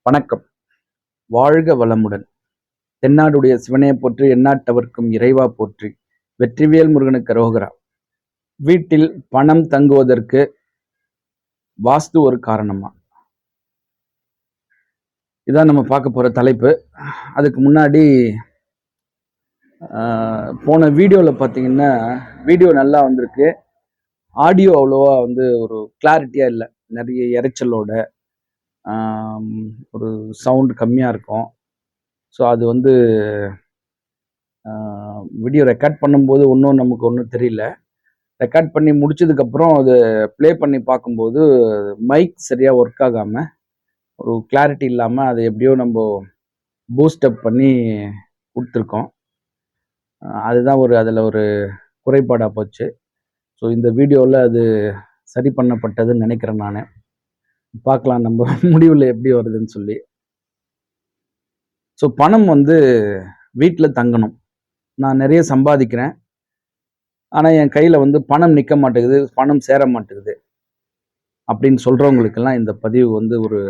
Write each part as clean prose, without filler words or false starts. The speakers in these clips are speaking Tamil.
வணக்கம். வாழ்க வளமுடன். தென்னாடுடைய சிவனே போற்றி, எந்நாட்டவர்க்கும் இறைவா போற்றி, வெற்றிவேல் முருகனுக்கு அரோகரா. வீட்டில் பணம் தங்குவதற்கு வாஸ்து ஒரு காரணமா? இதான் நம்ம பார்க்க போற தலைப்பு. அதுக்கு முன்னாடி போன வீடியோவில் பார்த்தீங்கன்னா, வீடியோ நல்லா வந்திருக்கு. ஆடியோ அவ்வளோவா ஒரு கிளாரிட்டியாக இல்லை. நிறைய இரைச்சலோட ஒரு சவுண்ட் கம்மியாக இருக்கும். ஸோ அது வீடியோ ரெக்கார்ட் பண்ணும்போது நமக்கு ஒன்றும் தெரியல. ரெக்கார்ட் பண்ணி முடிச்சதுக்கப்புறம் அது ப்ளே பண்ணி பார்க்கும்போது மைக் சரியாக ஒர்க் ஆகாமல், ஒரு கிளாரிட்டி இல்லாமல் அதை எப்படியோ நம்ம பூஸ்டப் பண்ணி கொடுத்துருக்கோம். அதுதான் அதில் ஒரு குறைபாடாக போச்சு. ஸோ இந்த வீடியோவில் அது சரி பண்ணப்பட்டதுன்னு நினைக்கிறேன். நான் பார்க்கலாம் நம்ம முடிவில் எப்படி வருதுன்னு சொல்லி. ஸோ பணம் வீட்டில் தங்கணும். நான் நிறைய சம்பாதிக்கிறேன், ஆனால் என் கையில் பணம் நிற்க மாட்டேங்குது, பணம் சேர மாட்டேங்குது அப்படின்னு சொல்கிறவங்களுக்கெல்லாம் இந்த பதிவு ஒரு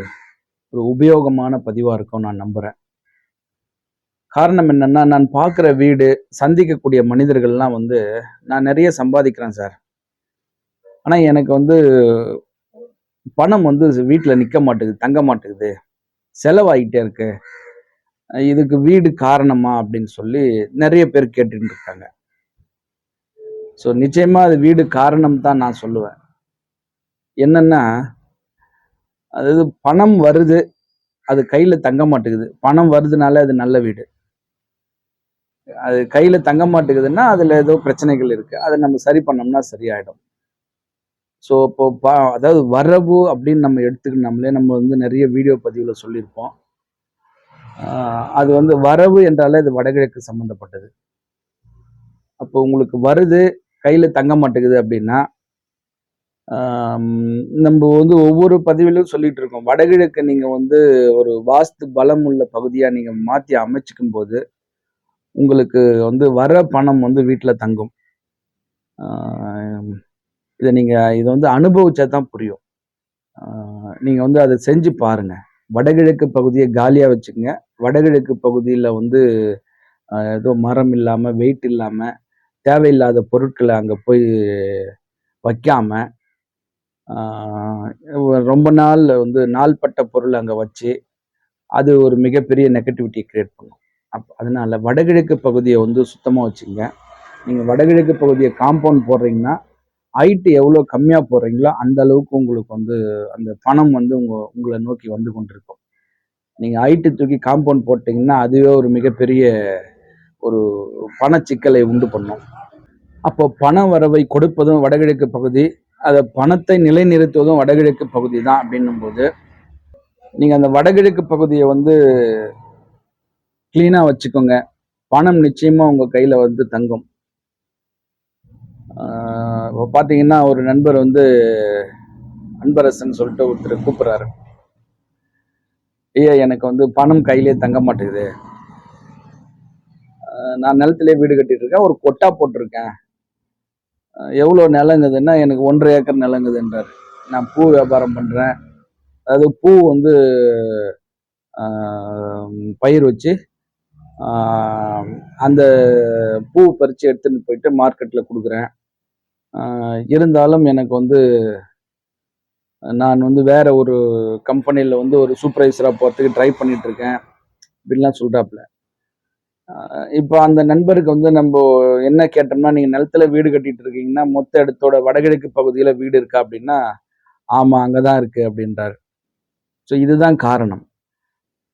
ஒரு உபயோகமான பதிவாக இருக்கும் நான் நம்புகிறேன். காரணம் என்னென்னா, நான் பார்க்குற வீடு, சந்திக்கக்கூடிய மனிதர்கள்லாம் நான் நிறைய சம்பாதிக்கிறேன் சார், ஆனால் எனக்கு பணம் வீட்டில் நிற்க மாட்டேங்குது, தங்க மாட்டேங்குது, செலவாகிட்டே இருக்கு, இதுக்கு வீடு காரணமா அப்படின்னு சொல்லி நிறைய பேர் கேட்டுட்டு இருக்காங்க. ஸோ நிச்சயமா அது வீடு காரணம் தான் நான் சொல்லுவேன். என்னன்னா, அதாவது பணம் வருது, அது கையில தங்க மாட்டேங்குது. பணம் வருதுனால அது நல்ல வீடு. அது கையில தங்க மாட்டேங்குதுன்னா அதுல ஏதோ பிரச்சனைகள் இருக்கு. அதை நம்ம சரி பண்ணோம்னா சரியாயிடும். ஸோ இப்போ அதாவது வரவு அப்படின்னு நம்ம எடுத்துக்கணும்லே நம்ம நிறைய வீடியோ பதிவுல சொல்லியிருப்போம். அது வரவு என்றாலே அது வடகிழக்கு சம்பந்தப்பட்டது. அப்போ உங்களுக்கு வருது, கையில தங்க மாட்டேங்குது அப்படின்னா, நம்ம ஒவ்வொரு பதிவிலும் சொல்லிட்டு இருக்கோம், வடகிழக்கு நீங்க ஒரு வாஸ்து பலம் உள்ள பகுதியா நீங்க மாத்தி அமைச்சுக்கும் போது உங்களுக்கு வர பணம் வீட்டுல தங்கும். இதை நீங்க அனுபவிச்சா தான் புரியும். நீங்க அதை செஞ்சு பாருங்க. வடகிழக்கு பகுதியை காலியா வச்சுக்கோங்க. வடகிழக்கு பகுதியில ஏதோ மரம் இல்லாம, வெயிட் இல்லாம, தேவையில்லாத பொருட்களை அங்க போய் வைக்காம, ரொம்ப நாள் நாள்பட்ட பொருள் அங்க வச்சு, அது ஒரு மிகப்பெரிய நெகட்டிவிட்டி கிரியேட் பண்ணும். அதனால வடகிழக்கு பகுதியை சுத்தமா வச்சுங்க. நீங்க வடகிழக்கு பகுதியை காம்பவுண்ட் போடுறீங்கன்னா, ஹைட் எவ்வளவு கம்மியா போடுறீங்களோ அந்த அளவுக்கு உங்களுக்கு அந்த பணம் உங்களை நோக்கி கொண்டிருக்கும். நீங்க ஹைட்டு தூக்கி காம்பவுண்ட் போட்டீங்கன்னா அதுவே ஒரு மிகப்பெரிய ஒரு பண சிக்கலை உண்டு பண்ணும். அப்போ பண வரவை கொடுப்பதும் வடகிழக்கு பகுதி, அதை பணத்தை நிலைநிறுத்துவதும் வடகிழக்கு பகுதி தான் அப்படின்னும் போது, நீங்க அந்த வடகிழக்கு பகுதியை கிளீனா வச்சுக்கோங்க. பணம் நிச்சயமா உங்க கையில தங்கும். பாத்தீங்கன்னா ஒரு நண்பர் அன்பரசன் சொல்லிட்டு ஒருத்தர் கூப்பிடுறாரு. ஐயா, எனக்கு பணம் கையிலே தங்க மாட்டேங்குது, நான் நிலத்திலே வீடு கட்டிட்டு இருக்கேன், ஒரு கொட்டா போட்டிருக்கேன், எவ்வளவு நிலங்குதுன்னா எனக்கு 1.5 ஏக்கர் நிலங்குதுன்றாரு. நான் பூ வியாபாரம் பண்றேன், அதாவது பூ பயிர் வச்சு அந்த பூ பறிச்சு எடுத்துன்னு போயிட்டு மார்க்கெட்ல கொடுக்குறேன். இருந்தாலும் எனக்கு நான் வேற ஒரு கம்பெனில ஒரு சூப்பர்வைசரா போறதுக்கு ட்ரை பண்ணிட்டு இருக்கேன் அப்படின்லாம் சொல்றாப்புல. இப்போ அந்த நண்பருக்கு நம்ம என்ன கேட்டோம்னா, நீங்க நிலத்துல வீடு கட்டிட்டு இருக்கீங்கன்னா மொத்த இடத்தோட வடகிழக்கு பகுதியில வீடு இருக்கா அப்படின்னா, ஆமா அங்கதான் இருக்கு அப்படின்றாரு. ஸோ இதுதான் காரணம்.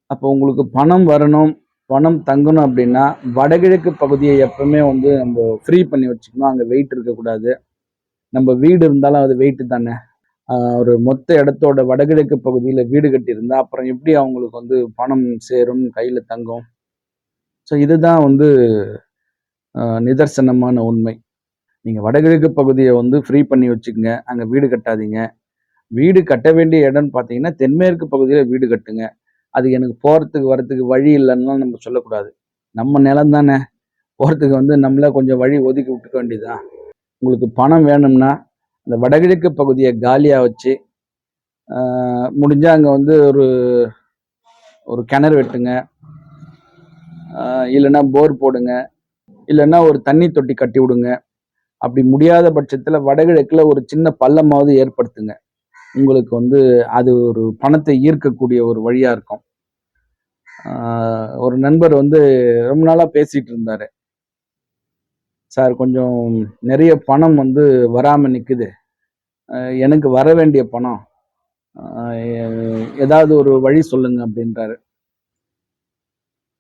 அப்போ உங்களுக்கு பணம் வரணும், பணம் தங்கணும் அப்படின்னா வடகிழக்கு பகுதியை எப்பவுமே நம்ம ஃப்ரீ பண்ணி வச்சுக்கணும். அங்க வெயிட் இருக்கக்கூடாது. நம்ம வீடு இருந்தாலும் அது வெயிட் தானே. ஒரு மொத்த இடத்தோட வடகிழக்கு பகுதியில வீடு கட்டி இருந்தா அப்புறம் எப்படி அவங்களுக்கு பணம் சேரும், கையில தங்கும்? ஸோ இதுதான் நிதர்சனமான உண்மை. நீங்க வடகிழக்கு பகுதியை ஃப்ரீ பண்ணி வச்சுக்கோங்க, அங்க வீடு கட்டாதீங்க. வீடு கட்ட வேண்டிய இடம்னு பார்த்தீங்கன்னா தென்மேற்கு பகுதியில வீடு கட்டுங்க. அது எனக்கு போறதுக்கு வரத்துக்கு வழி இல்லைன்னா நம்ம சொல்லக்கூடாது. நம்ம நிலம் தானே, போறதுக்கு நம்மள கொஞ்சம் வழி ஒதுக்கி விட்டுக்க வேண்டியதுதான். உங்களுக்கு பணம் வேணும்னா அந்த வடகிழக்கு பகுதியை காலியா வச்சு, முடிஞ்சா அங்க ஒரு ஒரு கிணறு வெட்டுங்க, இல்லைன்னா போர் போடுங்க, இல்லைன்னா ஒரு தண்ணி தொட்டி கட்டி விடுங்க. அப்படி முடியாத பட்சத்துல வடகிழக்குல ஒரு சின்ன பள்ளமாவது ஏற்படுத்துங்க. உங்களுக்கு வந்து அது ஒரு பணத்தை ஈர்க்கக்கூடிய ஒரு வழியா இருக்கும். ஒரு நண்பர் வந்து ரொம்ப நாளா பேசிட்டு இருந்தாரு. சார், கொஞ்சம் நிறைய பணம் வந்து வராம நிக்குது. எனக்கு வர வேண்டிய பணம் ஏதாவது ஒரு வழி சொல்லுங்க அப்படின்றாரு.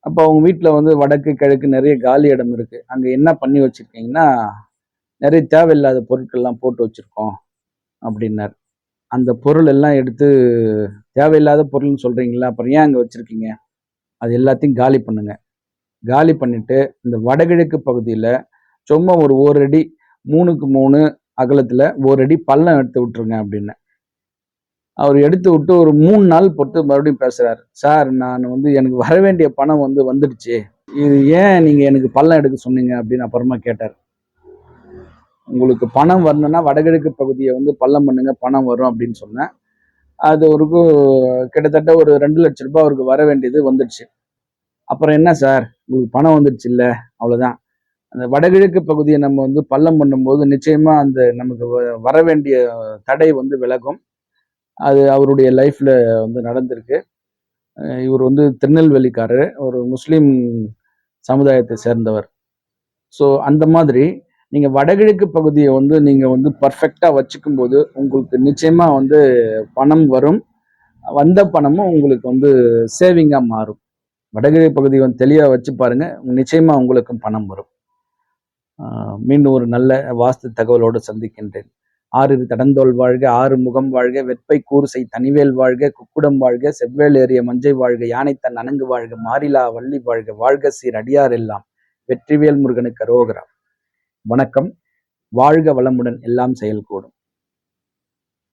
அப்ப அவங்க வீட்ல வந்து வடக்கு, கிழக்கு நிறைய காலி இடம் இருக்கு. அங்க என்ன பண்ணி வச்சிருக்கீங்கன்னா, நிறைய தேவையில்லாத பொருட்கள்லாம் போட்டு வச்சிருக்கோம் அப்படின்னாரு. அந்த பொருள் எல்லாம் எடுத்து தேவையில்லாத பொருள்னு சொல்றீங்கல்ல, அப்புறம் ஏன் அங்க வச்சிருக்கீங்க? அது எல்லாத்தையும் காலி பண்ணுங்க. காலி பண்ணிட்டு, இந்த வடகிழக்கு பகுதியில சும்மா ஒரு ஓரடி 3க்கு 3 அகலத்துல ஓரடி பள்ளம் எடுத்து விட்டுருங்க அப்டின்னேன். அவரு எடுத்து விட்டு ஒரு 3 நாள் பொறுத்து மறுபடியும் பேசுறாரு. சார், நான் வந்து எனக்கு வர வேண்டிய பணம் வந்து வந்துடுச்சு. இது ஏன் நீங்க எனக்கு பள்ளம் எடுக்க சொன்னீங்க அப்படின்னு அப்புறமா கேட்டாரு. உங்களுக்கு பணம் வரணும்னா வடகிழக்கு பகுதியை வந்து பள்ளம் பண்ணுங்க, பணம் வரும் அப்படின்னு சொன்னேன். அது அவருக்கு கிட்டத்தட்ட ஒரு 2 லட்சம் ரூபாய் அவருக்கு வர வேண்டியது வந்துடுச்சு. அப்புறம் என்ன சார், உங்களுக்கு பணம் வந்துடுச்சு இல்ல, அவ்வளவுதான். அந்த வடகிழக்கு பகுதியை நம்ம வந்து பள்ளம் பண்ணும்போது நிச்சயமா அந்த நமக்கு வர வேண்டிய தடை வந்து விலகும். அது அவருடைய லைஃப்ல வந்து நடந்திருக்கு. இவர் வந்து திருநெல்வேலிக்காரரு, ஒரு முஸ்லிம் சமுதாயத்தை சேர்ந்தவர். ஸோ அந்த மாதிரி நீங்க வடகிழக்கு பகுதியை வந்து நீங்க வந்து பர்ஃபெக்டா வச்சுக்கும் போது உங்களுக்கு நிச்சயமா வந்து பணம் வரும். வந்த பணமும் உங்களுக்கு வந்து சேவிங்கா மாறும். வடகிழக்கு பகுதியை வந்து தெளிவா வச்சு பாருங்க, நிச்சயமா உங்களுக்கும் பணம் வரும். மீண்டும் ஒரு நல்ல வாஸ்து தகவலோடு சந்திக்கின்றேன். ஆறிரு தடந்தோள் வாழ்க, ஆறு முகம் வாழ்க, வெற்பை கூறுசை தனிவேல் வாழ்க, குக்குடம் வாழ்க, செவ்வேள் ஏறிய மஞ்சை வாழ்க, யானை தன் அணங்கு வாழ்க, மாறிலா வள்ளி வாழ்க, வாழ்க சீர் அடியார் எல்லாம், வெற்றிவேல் முருகனுக்கு அரோகரா. வணக்கம். வாழ்க வளமுடன், எல்லாம் செயல்கூடும்.